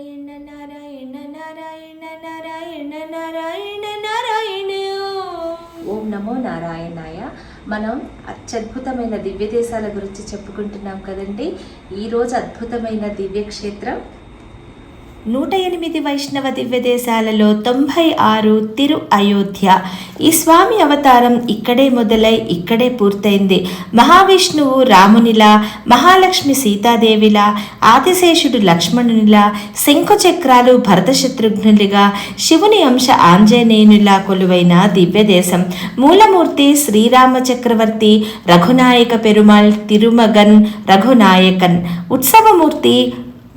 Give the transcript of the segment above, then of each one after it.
నారాయణ నారాయణ నారాయణ నారాయణ నారాయణ నారాయణ. ఓం నమో నారాయణాయ. మనం అత్యద్భుతమైన దివ్య దేశాల గురించి చెప్పుకుంటున్నాం కదండి. ఈరోజు అద్భుతమైన దివ్యక్షేత్రం 108 వైష్ణవ దివ్య దేశాలలో 96 తిరు అయోధ్య. ఈ స్వామి అవతారం ఇక్కడే మొదలై ఇక్కడే పూర్తయింది. మహావిష్ణువు రామునిలా, మహాలక్ష్మి సీతాదేవిలా, ఆదిశేషుడు లక్ష్మణునిలా, శంఖుచక్రాలు భరతశత్రుఘ్నులుగా, శివుని అంశ ఆంజనేయునిలా కొలువైన దివ్య దేశం. మూలమూర్తి శ్రీరామ చక్రవర్తి రఘునాయక పెరుమాళ్ తిరుమగన్ రఘునాయకన్. ఉత్సవమూర్తి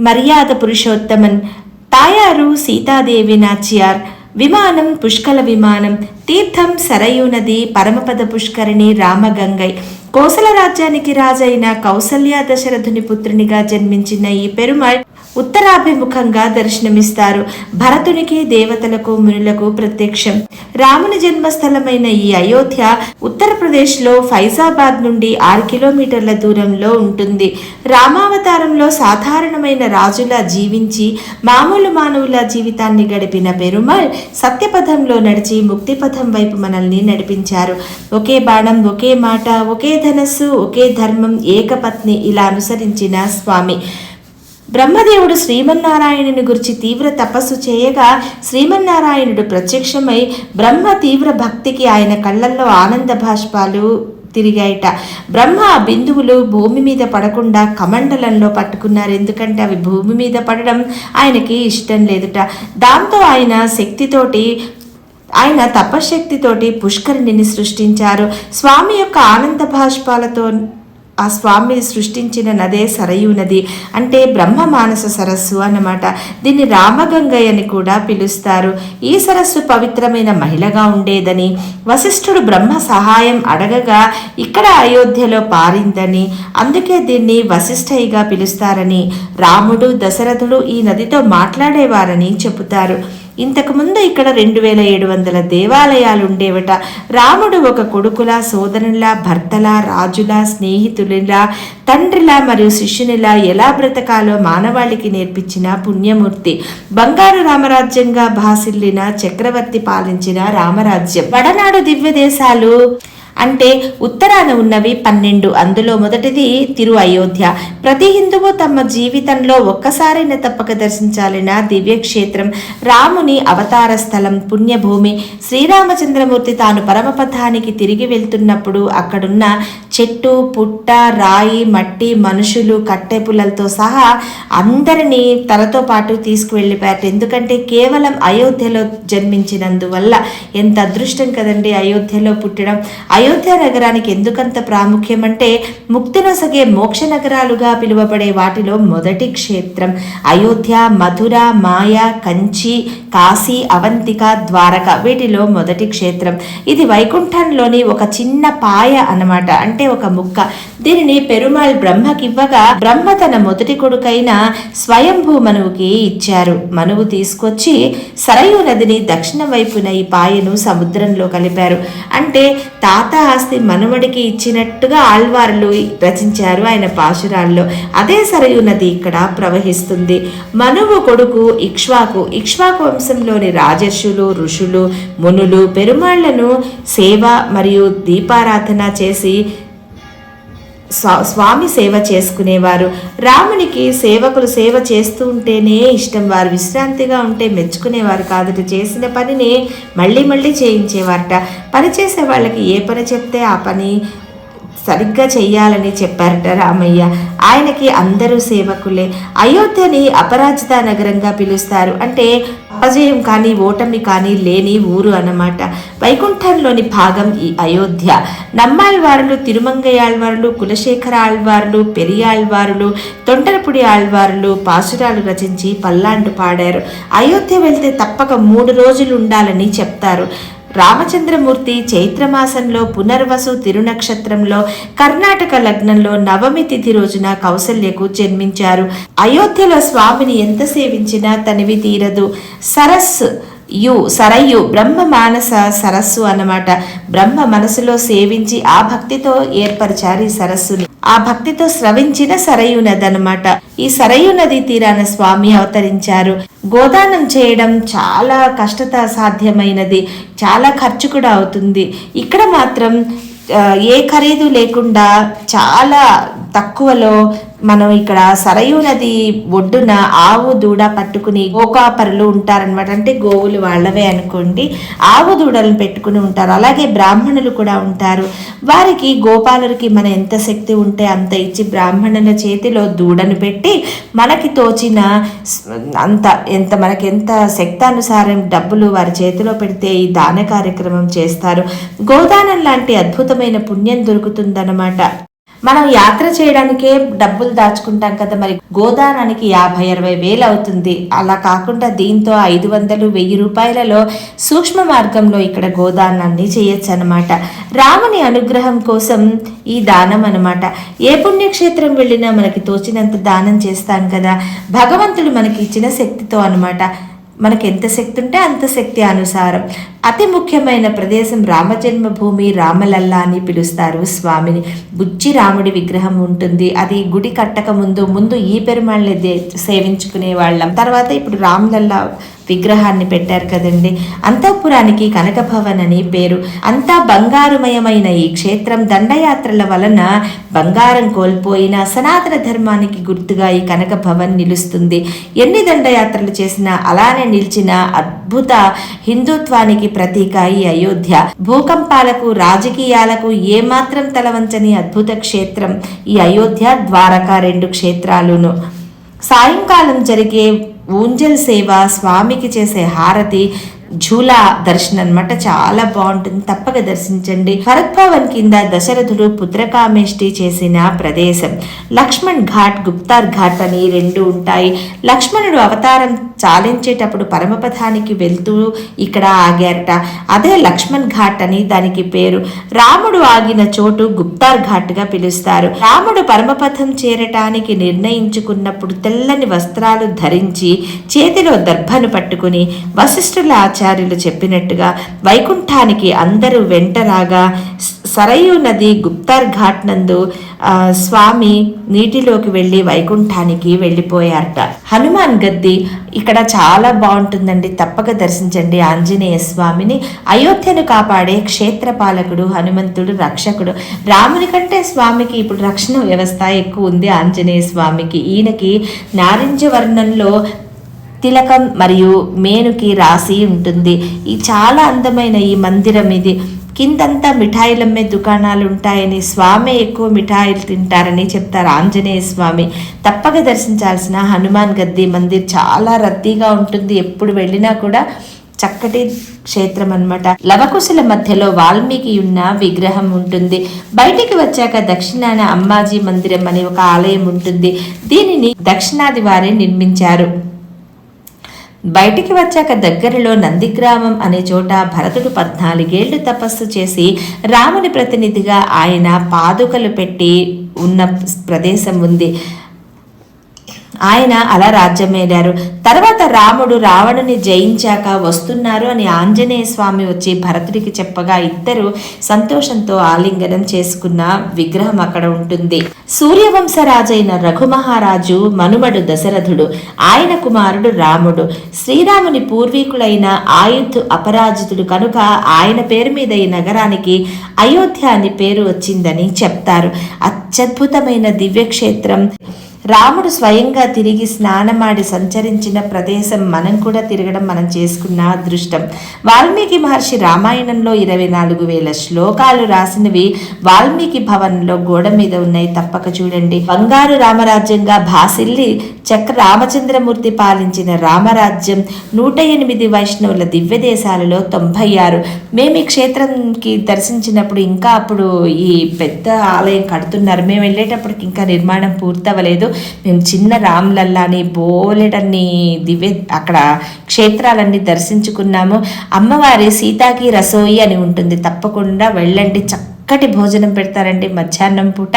మర్యాద పురుషోత్తమన్. తాయారు సీతాదేవి నాచ్యార్. విమానం పుష్కల విమానం. తీర్థం సరయూ నది. పరమపద పుష్కరిణి రామగంగై. కోసల రాజ్యానికి రాజైన కౌసల్య దశరథుని పుత్రునిగా జన్మించిన ఈ పెరుమాళ్ ఉత్తరాభిముఖంగా దర్శనమిస్తారు. భరతునికి, దేవతలకు, మునులకు ప్రత్యక్షం. రాముని జన్మస్థలమైన ఈ అయోధ్య ఉత్తరప్రదేశ్లో ఫైజాబాద్ నుండి 6 కిలోమీటర్ల దూరంలో ఉంటుంది. రామావతారంలో సాధారణమైన రాజులా జీవించి మామూలు మానవుల జీవితాన్ని గడిపిన పెరుమాళ్ సత్యపథంలో నడిచి ముక్తిపథం వైపు మనల్ని నడిపించారు. ఒకే బాణం, ఒకే మాట, ఒకే ధనస్సు, ఒకే ధర్మం, ఏకపత్ని ఇలా అనుసరించిన స్వామి. బ్రహ్మదేవుడు శ్రీమన్నారాయణుని గురించి తీవ్ర తపస్సు చేయగా శ్రీమన్నారాయణుడు ప్రత్యక్షమై బ్రహ్మ తీవ్ర భక్తికి ఆయన కళ్ళల్లో ఆనంద బాష్పాలు తిరిగాయిట. బ్రహ్మ ఆ బిందువులు భూమి మీద పడకుండా కమండలంలో పట్టుకున్నారు. ఎందుకంటే అవి భూమి మీద పడడం ఆయనకి ఇష్టం లేదుట. దాంతో ఆయన తపశ్శక్తితోటి పుష్కరిణిని సృష్టించారు. స్వామి యొక్క ఆనంద బాష్పాలతో ఆ స్వామి సృష్టించిన నదే సరయూ నది, అంటే బ్రహ్మ మానస సరస్సు అన్నమాట. దీన్ని రామగంగై అని కూడా పిలుస్తారు. ఈ సరస్సు పవిత్రమైన మహిళగా ఉండేదని, వశిష్ఠుడు బ్రహ్మ సహాయం అడగగా ఇక్కడ అయోధ్యలో పారిందని, అందుకే దీన్ని వశిష్ఠయిగా పిలుస్తారని, రాముడు దశరథుడు ఈ నదితో మాట్లాడేవారని చెబుతారు. ఇంతకుముందు ఇక్కడ 2700 దేవాలయాలు ఉండేవట. రాముడు ఒక కొడుకులా, సోదరునిలా, భర్తలా, రాజులా, స్నేహితునిలా, తండ్రిలా మరియు శిష్యునిలా ఎలా బ్రతకాలో మానవాళికి నేర్పించిన పుణ్యమూర్తి. బంగారు రామరాజ్యంగా భాసిల్లిన చక్రవర్తి పాలించిన రామరాజ్యం. వడనాడు దివ్య దేశాలు అంటే ఉత్తరాన ఉన్నవి 12. అందులో మొదటిది తిరు అయోధ్య. ప్రతి హిందువు తమ జీవితంలో ఒక్కసారైనా తప్పక దర్శించాలిన దివ్యక్షేత్రం. రాముని అవతార స్థలం, పుణ్యభూమి. శ్రీరామచంద్రమూర్తి తాను పరమపథానికి తిరిగి వెళ్తున్నప్పుడు అక్కడున్న చెట్టు, పుట్ట, రాయి, మట్టి, మనుషులు, కట్టెపుల్లలతో సహా అందరినీ తనతో పాటు తీసుకువెళ్ళిపోయారు. ఎందుకంటే కేవలం అయోధ్యలో జన్మించినందువల్ల. ఎంత అదృష్టం కదండి అయోధ్యలో పుట్టడం. అయోధ్య నగరానికి ఎందుకంత ప్రాముఖ్యం అంటే ముక్తినొసగే మోక్ష నగరాలుగా పిలువబడే వాటిలో మొదటి క్షేత్రం అయోధ్య. మధుర, మాయ, కంచి, కాశీ, అవంతిక, ద్వారక వీటిలో మొదటి క్షేత్రం. ఇది వైకుంఠంలోని ఒక చిన్న పాయ అన్నమాట, అంటే ఒక ముక్క. దీనిని పెరుమాళ్ బ్రహ్మకివ్వగా బ్రహ్మ తన మొదటి కొడుకైన స్వయంభూ మనువుకి ఇచ్చారు. మనువు తీసుకొచ్చి సరయూ నదిని దక్షిణ వైపున ఈ పాయను సముద్రంలో కలిపారు. అంటే తాత ఆస్తి మనవడికి ఇచ్చినట్టుగా ఆళ్వార్లు రచించారు ఆయన పాశురాల్లో. అదే సరయూ నది ఇక్కడ ప్రవహిస్తుంది. మనువు కొడుకు ఇక్ష్వాకు వంశంలోని రాజర్షులు, ఋషులు, మునులు పెరుమాళ్లను సేవ మరియు దీపారాధన చేసి స్వామి సేవ చేసుకునేవారు. రామునికి సేవకులు సేవ చేస్తూ ఉంటేనే ఇష్టం. వారు విశ్రాంతిగా ఉంటే మెచ్చుకునేవారు కాదట. చేసిన పనిని మళ్ళీ మళ్ళీ చేయించేవారట. పని చేసే వాళ్ళకి ఏ పని చెప్తే ఆ పని సరిగ్గా చెయ్యాలని చెప్పారట రామయ్య. ఆయనకి అందరూ సేవకులే. అయోధ్యని అపరాజిత నగరంగా పిలుస్తారు. అంటే అపజయం కానీ ఓటమి కానీ లేని ఊరు అన్నమాట. వైకుంఠంలోని భాగం ఈ అయోధ్య. నమ్మాళ్వారులు, తిరుమంగై ఆళ్వారులు, కులశేఖర ఆళ్వారులు, పెరియాళ్వారులు, తొంటరపుడి ఆళ్వారులు పాశురాలు రచించి పల్లాండు పాడారు. అయోధ్య వెళ్తే తప్పక 3 రోజులు ఉండాలని చెప్తారు. రామచంద్రమూర్తి చైత్రమాసంలో పునర్వసు తిరునక్షత్రంలో కర్ణాటక లగ్నంలో నవమి తిథి రోజున కౌసల్యకు జన్మించారు. అయోధ్యలో స్వామిని ఎంత సేవించినా తనివి తీరదు. సరస్సు సరయు బ్రహ్మ మానస సరస్సు అన్నమాట. బ్రహ్మ మనసులో సేవించి ఆ భక్తితో ఏర్పరిచారు ఈ సరస్సుని. ఆ భక్తితో స్రవించిన సరయు నది అన్నమాట. ఈ సరయు నది తీరాన స్వామి అవతరించారు. గోదానం చేయడం చాలా కష్టత సాధ్యమైనది, చాలా ఖర్చు కూడా అవుతుంది. ఇక్కడ మాత్రం ఏ ఖరీదు లేకుండా చాలా తక్కువలో మనం ఇక్కడ సరయూ నది ఒడ్డున ఆవు దూడ పట్టుకుని గోకాపరులు ఉంటారనమాట. అంటే గోవులు వాళ్ళవే అనుకోండి, ఆవు దూడలను పెట్టుకుని ఉంటారు. అలాగే బ్రాహ్మణులు కూడా ఉంటారు. వారికి గోపాలుడికి మన ఎంత శక్తి ఉంటే అంత ఇచ్చి బ్రాహ్మణుల చేతిలో దూడను పెట్టి మనకి తోచిన ఎంత మనకి ఎంత శక్తానుసారం డబ్బులు వారి చేతిలో పెడితే ఈ దాన కార్యక్రమం చేస్తారు. గోదానం లాంటి అద్భుతమైన పుణ్యం దొరుకుతుందన్నమాట. మనం యాత్ర చేయడానికే డబ్బులు దాచుకుంటాం కదా, మరి గోదానానికి 50-60 వేలు అవుతుంది. అలా కాకుండా దీంతో 500-1000 రూపాయలలో సూక్ష్మ మార్గంలో ఇక్కడ గోదానాన్ని చేయొచ్చు అనమాట. రాముని అనుగ్రహం కోసం ఈ దానం అనమాట. ఏ పుణ్యక్షేత్రం వెళ్ళినా మనకి తోచినంత దానం చేస్తాం కదా, భగవంతుడు మనకి ఇచ్చిన శక్తితో అనమాట. మనకి ఎంత శక్తి ఉంటే అంత శక్తి అనుసారం. అతి ముఖ్యమైన ప్రదేశం రామజన్మభూమి, రామలల్లా అని పిలుస్తారు స్వామిని. బుజ్జి రాముడి విగ్రహం ఉంటుంది. అది గుడి కట్టక ముందు ఈ పెరుమాళ్ళని సేవించుకునే వాళ్ళం. తర్వాత ఇప్పుడు రామలల్లా విగ్రహాన్ని పెట్టారు కదండి. అంతఃపురానికి కనకభవన్ అని పేరు. అంతా బంగారుమయమైన ఈ క్షేత్రం దండయాత్రల వలన బంగారం కోల్పోయిన సనాతన ధర్మానికి గుర్తుగా ఈ కనకభవన్ నిలుస్తుంది. ఎన్ని దండయాత్రలు చేసినా అలానే నిలిచిన అద్భుత హిందుత్వానికి ప్రతీక ఈ అయోధ్య. భూకంపాలకు రాజకీయాలకు ఏమాత్రం తలవంచని అద్భుత క్షేత్రం ఈ అయోధ్య, ద్వారకా 2 క్షేత్రాలును. సాయంకాలం జరిగే ఊంజల్ సేవ, స్వామికి చేసే హారతి, ఝూలా దర్శనం అన్నమాట. చాలా బాగుంటుంది, తప్పక దర్శించండి. భరత్ భవన్ కింద దశరథుడు పుత్రకామేష్టి చేసిన ప్రదేశం. లక్ష్మణ్ ఘాట్, గుప్తార్ ఘాట్ అని 2 ఉంటాయి. లక్ష్మణుడు అవతారం చాలించేటప్పుడు పరమపథానికి వెళ్తూ ఇక్కడ ఆగారట. అదే లక్ష్మణ్ ఘాట్ అని దానికి పేరు. రాముడు ఆగిన చోటు గుప్తార్ ఘాట్ గా పిలుస్తారు. రాముడు పరమపథం చేరటానికి నిర్ణయించుకున్నప్పుడు తెల్లని వస్త్రాలు ధరించి చేతిలో దర్భను పట్టుకుని వశిష్ఠుల ఆచార్యులు చెప్పినట్టుగా వైకుంఠానికి అందరూ వెంటరాగా సరయూ నది గుప్తార్ ఘాట్ నందు స్వామి నీటిలోకి వెళ్ళి వైకుంఠానికి వెళ్ళిపోయారట. హనుమాన్ గద్ది ఇక్కడ చాలా బాగుంటుందండి, తప్పక దర్శించండి ఆంజనేయ స్వామిని. అయోధ్యను కాపాడే క్షేత్రపాలకుడు హనుమంతుడు, రక్షకుడు. రాముని కంటే స్వామికి ఇప్పుడు రక్షణ వ్యవస్థ ఎక్కువ ఉంది ఆంజనేయ స్వామికి. ఈయనకి నారింజ వర్ణంలో తిలకం మరియు మేనుకి రాసి ఉంటుంది. ఈ చాలా అందమైన ఈ మందిరం ఇది. కిందంతా మిఠాయిలమ్మే దుకాణాలు ఉంటాయని, స్వామి ఎక్కువ మిఠాయిలు తింటారని చెప్తారు ఆంజనేయ స్వామి. తప్పక దర్శించాల్సిన హనుమాన్ గద్ది మందిర్ చాలా రద్దీగా ఉంటుంది. ఎప్పుడు వెళ్ళినా కూడా చక్కటి క్షేత్రం అన్నమాట. లవకుశల మధ్యలో వాల్మీకి ఉన్న విగ్రహం ఉంటుంది. బయటికి వచ్చాక దక్షిణాన అమ్మాజీ మందిరం అని ఒక ఆలయం ఉంటుంది. దీనిని దక్షిణాది వారే నిర్మించారు. బయటికి వచ్చాక దగ్గరలో నందిగ్రామం అనే చోట భరతుడు 14 ఏళ్లు తపస్సు చేసి రాముని ప్రతినిధిగా ఆయన పాదుకలు పెట్టి ఉన్న ప్రదేశం ఉంది. ఆయన అలా రాజ్యమేలారు. తర్వాత రాముడు రావణుని జయించాక వస్తున్నారు అని ఆంజనేయ స్వామి వచ్చి భరతుడికి చెప్పగా ఇద్దరు సంతోషంతో ఆలింగనం చేసుకున్న విగ్రహం అక్కడ ఉంటుంది. సూర్యవంశరాజైన రఘుమహారాజు మనుమడు దశరథుడు, ఆయన కుమారుడు రాముడు. శ్రీరాముని పూర్వీకులైన ఆయుధ్ అపరాజితుడు కనుక ఆయన పేరు మీద ఈ నగరానికి అయోధ్య అని పేరు వచ్చిందని చెప్తారు. అత్యద్భుతమైన దివ్యక్షేత్రం. రాముడు స్వయంగా తిరిగి స్నానమాడి సంచరించిన ప్రదేశం. మనం కూడా తిరగడం మనం చేసుకున్న అదృష్టం. వాల్మీకి మహర్షి రామాయణంలో 24,000 శ్లోకాలు రాసినవి వాల్మీకి భవన్లో గోడ మీద ఉన్నాయి, తప్పక చూడండి. బంగారు రామరాజ్యంగా భాసిల్లి రామచంద్రమూర్తి పాలించిన రామరాజ్యం 108 వైష్ణవుల దివ్య దేశాలలో 96. మేము ఈ క్షేత్రంకి దర్శించినప్పుడు ఇంకా అప్పుడు ఈ పెద్ద ఆలయం కడుతున్నారు. మేము వెళ్ళేటప్పటికి ఇంకా నిర్మాణం పూర్తవలేదు. మేము చిన్న రామ్లల్లాని బోలెడన్ని దివ్య అక్కడ క్షేత్రాలన్నీ దర్శించుకున్నాము. అమ్మవారి సీతాకి రసోయి అని ఉంటుంది, తప్పకుండా వెళ్ళండి. చక్కటి భోజనం పెడతారండి మధ్యాహ్నం పూట.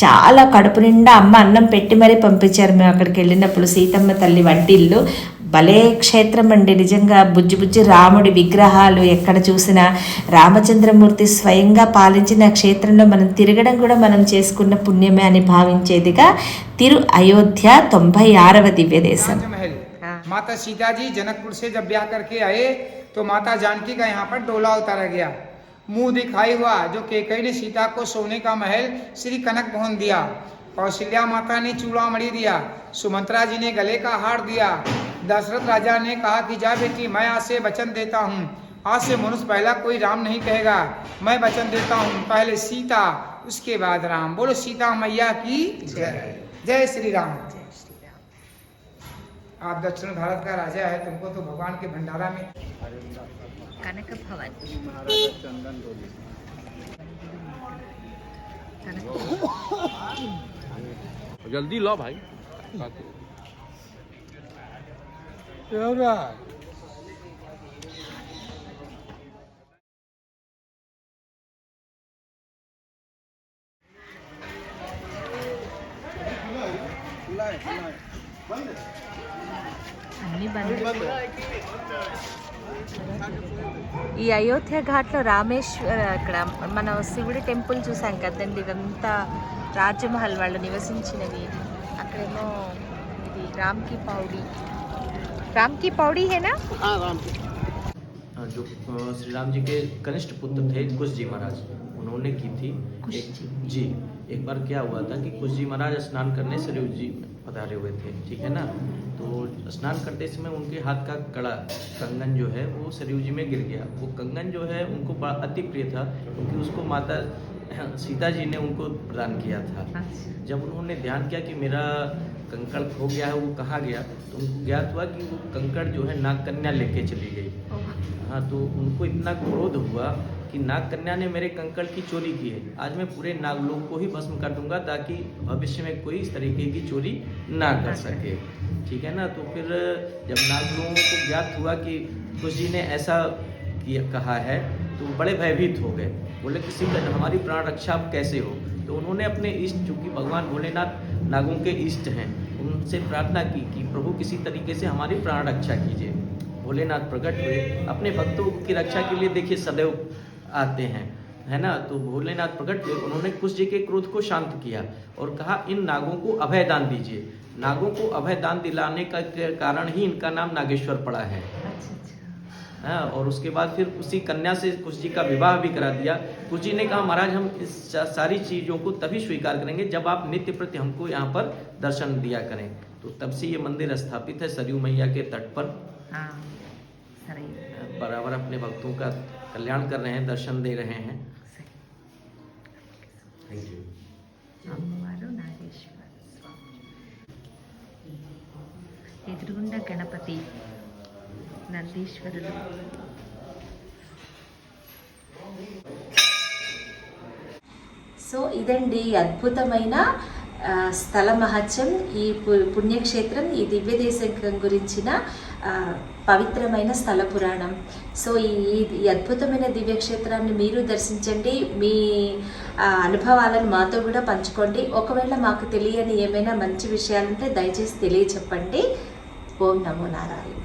చాలా కడుపు నిండా అమ్మ అన్నం పెట్టి మరీ పంపించారు మేము అక్కడికి వెళ్ళినప్పుడు. సీతమ్మ తల్లి వంటిల్లు భలే క్షేత్రం అండి నిజంగా. బుజ్జి బుజ్జి రాముడి విగ్రహాలు ఎక్కడ చూసినా, రామచంద్రమూర్తి స్వయంగా పాలించిన క్షేత్రంలో మనం తిరగడం కూడా మనం చేసుకున్న పుణ్యమే అని భావించేదిగా తిరు అయోధ్య 96వ దివ్య దేశం. माता सीता जी जनकपुर से जब ब्याह करके आए तो माता जानकी का यहाँ पर डोला उतारा गया, मुंह दिखाई हुआ, जो केकई ने सीता को सोने का महल श्री कनक भवन दिया, कौशल्या माता ने चूड़ामणि दिया, सुमंत्रा जी ने गले का हार दिया, दशरथ राजा ने कहा कि जा बेटी मैं आज से वचन देता हूँ, आज से मनुष्य पहला कोई राम नहीं कहेगा, मैं वचन देता हूँ पहले सीता उसके बाद राम। बोलो सीता मैया की जय, जय श्री राम। आप दक्षिण भारत का राजा है, तुमको तो भगवान के भंडारा में कनक भवन जल्दी लो भाई। అన్ని బంద్. ఈ అయోధ్య ఘాట్లో రామేశ్వర అక్కడ మనం శివుడి టెంపుల్ చూసాం కదండి, ఇదంతా రాజమహల్ వాళ్ళు నివసించినవి. అక్కడేమో ఇది రామ్ की पौड़ी है ना? जो श्री राम जी के कनिष्ठ पुत्र थे कुश जी महाराज, उन्होंने की थी जी। एक बार क्या हुआ था कि कुश जी महाराज स्नान करने सरयू जी पधारे हुए थे, ठीक है ना। तो स्नान करते समय उनके हाथ का कड़ा कंगन जो है वो सरयू जी में गिर गया। वो कंगन जो है उनको बड़ा अति प्रिय था, क्योंकि उसको माता सीता जी ने उनको प्रदान किया था। जब उन्होंने ध्यान किया कि मेरा कंकड़ खो गया है, वो कहाँ गया, तो उनको ज्ञात हुआ कि वो कंकड़ जो है नाग कन्या लेके चली गई। हाँ, तो उनको इतना क्रोध हुआ कि नाग कन्या ने मेरे कंकड़ की चोरी की है, आज मैं पूरे नागलोक को ही भस्म कर दूंगा ताकि भविष्य में कोई इस तरीके की चोरी ना कर सके, ठीक है ना। तो फिर जब नागलोकों को ज्ञात हुआ कि कुश जी ने ऐसा कहा है तो बड़े भयभीत हो गए। बोले किसी हमारी प्राण रक्षा कैसे हो। तो उन्होंने अपने इष्ट, चूँकि भगवान भोलेनाथ नागों के इष्ट हैं, उनसे प्रार्थना की कि प्रभु किसी तरीके से हमारी प्राण रक्षा कीजिए। भोलेनाथ प्रकट हुए, अपने भक्तों की रक्षा के लिए देखिए सदैव आते हैं, है ना। तो भोलेनाथ प्रकट हुए, उन्होंने कुश जी के क्रोध को शांत किया और कहा इन नागों को अभय दान दीजिए। नागों को अभय दान दिलाने का कारण ही इनका नाम नागेश्वर पड़ा है। हाँ, और उसके बाद फिर उसी कन्या से कुश जी का विवाह भी करा दिया। कुश जी ने कहा महाराज हम इस सारी चीज़ों को तभी स्वीकार करेंगे जब आप नित्य प्रति हमको यहाँ पर दर्शन दिया करें। तो तब से ये मंदिर स्थापित है सरयू मैया के तट पर। बराबर अपने भक्तों का कल्याण कर रहे हैं, दर्शन दे रहे हैं। Thank you. అమ్మవారు నాగేశ్వర స్వామి, ఎదురుగుండ గణపతి, నందీశ్వరుడు. సో ఇదండి అద్భుతమైన స్థల మహత్యం, ఈ పుణ్యక్షేత్రం, ఈ దివ్యదేశం గురించిన పవిత్రమైన స్థల పురాణం. సో ఈ అద్భుతమైన దివ్యక్షేత్రాన్ని మీరు దర్శించండి, మీ అనుభవాలను మాతో కూడా పంచుకోండి. ఒకవేళ మాకు తెలియని ఏమైనా మంచి విషయాలుంటే దయచేసి తెలియచెప్పండి. ఓం నమో నారాయణ.